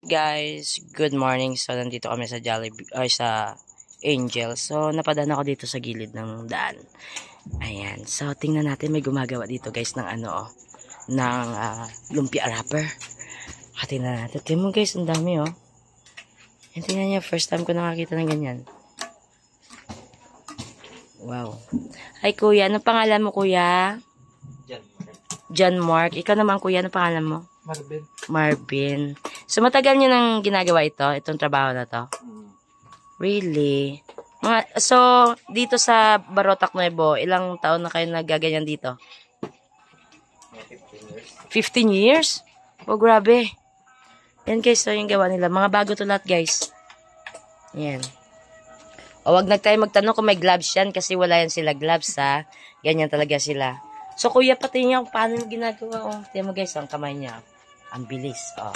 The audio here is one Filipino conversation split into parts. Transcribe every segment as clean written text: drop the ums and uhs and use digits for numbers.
guys? Good morning. So, nandito kami sa Jollibee, ay sa Angel. So, napadaan ako dito sa gilid ng daan. Ayan. So, tingnan natin, may gumagawa dito guys ng ano, ng lumpia wrapper. Tingnan natin. Tingnan mo guys, ang dami oh. Yan, tingnan niya, first time ko nakakita ng ganyan. Wow. Hi kuya, anong pangalan mo kuya? John Mark. Ikaw naman kuya, anong pangalan mo? Marvin. Marvin. So, matagal nyo nang ginagawa ito? Itong trabaho na to? Really? So, dito sa Barotac Nuevo, ilang taon na kayo nagaganyan dito? 15 years. 15 years? Oh, grabe. Yan guys, so yung gawa nila. Mga bago to lahat guys. Yan. O, wag na tayo magtanong kung may gloves yan kasi wala yan sila gloves ha. Ganyan talaga sila. So, kuya, pati niya kung paano yung ginagawa. Oh, tingnan mo guys, ang kamay niya. Ang bilis. Oh.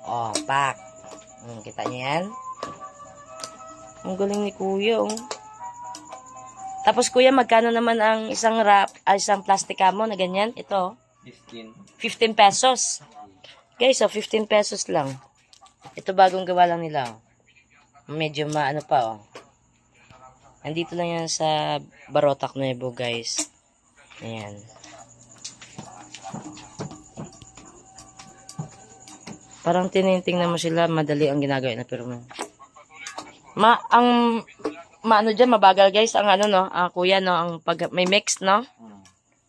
Oh, pak. Kita niyo yan? Ang galing ni kuya, oh. Tapos, kuya, magkano naman ang isang wrap, isang plastic mo na ganyan? Ito, 15 pesos. Guys, so 15 pesos lang. Ito bagong gawa lang nila, oh. Medyo maano pa, oh. Nandito lang yan sa Barotac Nuevo, guys. Ayan. Parang tinitingnan mo sila, madali ang ginagawa na pero ano dyan, mabagal guys, ang ano no, kuya no, ang pag may mix no.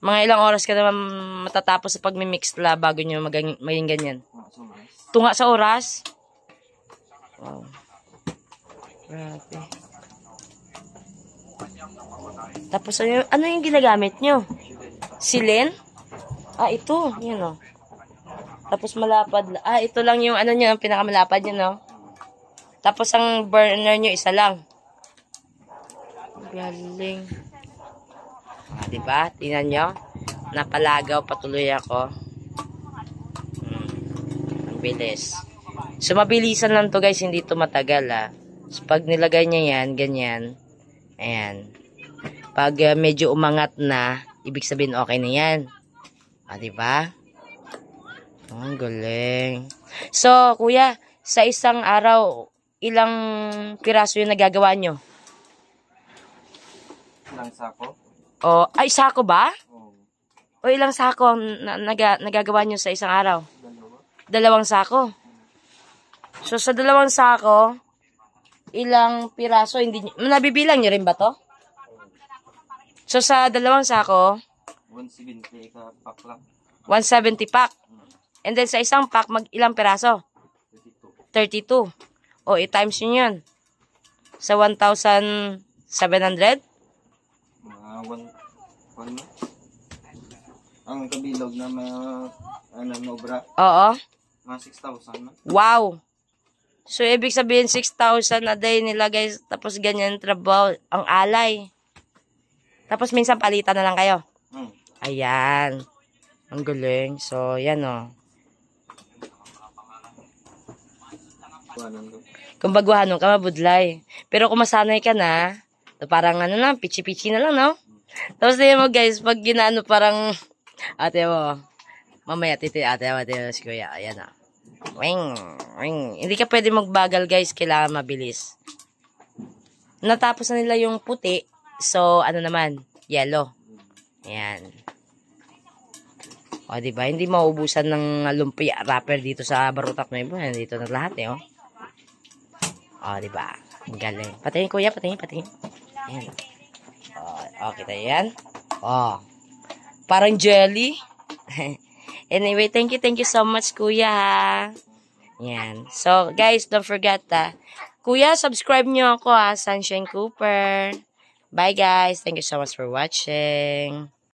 Mga ilang oras ka naman matatapos sa pag-mix la bago nyo maging ganyan. Tunga sa oras. Wow. Grabe. Tapos ano yung ginagamit nyo? Silin? Ito, yun o. Tapos malapad. Ito lang yung ano nyo, pinakamalapad nyo, no? Tapos ang burner nyo, isa lang. Galing. Diba? Tingnan nyo. Napalagaw, patuloy ako. Ang bilis. So, mabilisan lang to guys, hindi to matagal, So, pag nilagay niya yan, ganyan. Ayan. Pag medyo umangat na, ibig sabihin okay na yan. Diba? Ang galing. So, kuya, sa isang araw, ilang piraso yung nagagawa nyo? Ilang sako? Sako ba? O ilang sako ang nagagawa nyo sa isang araw? Dalawang sako. So, sa dalawang sako, ilang piraso, nabibilang nyo rin ba to? So, sa dalawang sako, 170 ka pack lang. 170 pack. And then, sa isang pack, ilang piraso? 32. O, i-times nyo yun. Sa 1,700? Mga 1 ang kabilog na may nobra. Oo. Mga 6,000 na. Wow. So, ibig sabihin, 6,000 a day nila, guys. Tapos, ganyan trabaho. Ang alay. Tapos, minsan palitan na lang kayo. Ayan. Ang galing. So, yan o. Kung baguhanon ka, mabudlay. Pero kung masanay ka na, parang ano na, pichi-pichi na lang, no? Tapos tingnan mo guys, pag ginaano parang, ate mo, mamaya ate mo, si kuya, ayan na. Wing, wing. Hindi ka pwede magbagal guys, kailangan mabilis. Natapos na nila yung puti, so ano naman, yellow. Ayan. O, diba? Hindi maubusan ng lumpia wrapper dito sa Barotac Nuevo. Dito na lahat, O, diba? Ang galing. Patingin, kuya. Patingin. Ayan. Okay tayo yan. Parang jelly. Anyway, thank you so much, kuya. Ayan. So, guys, don't forget, kuya, subscribe nyo ako, Sunshine Cooper. Bye, guys. Thank you so much for watching.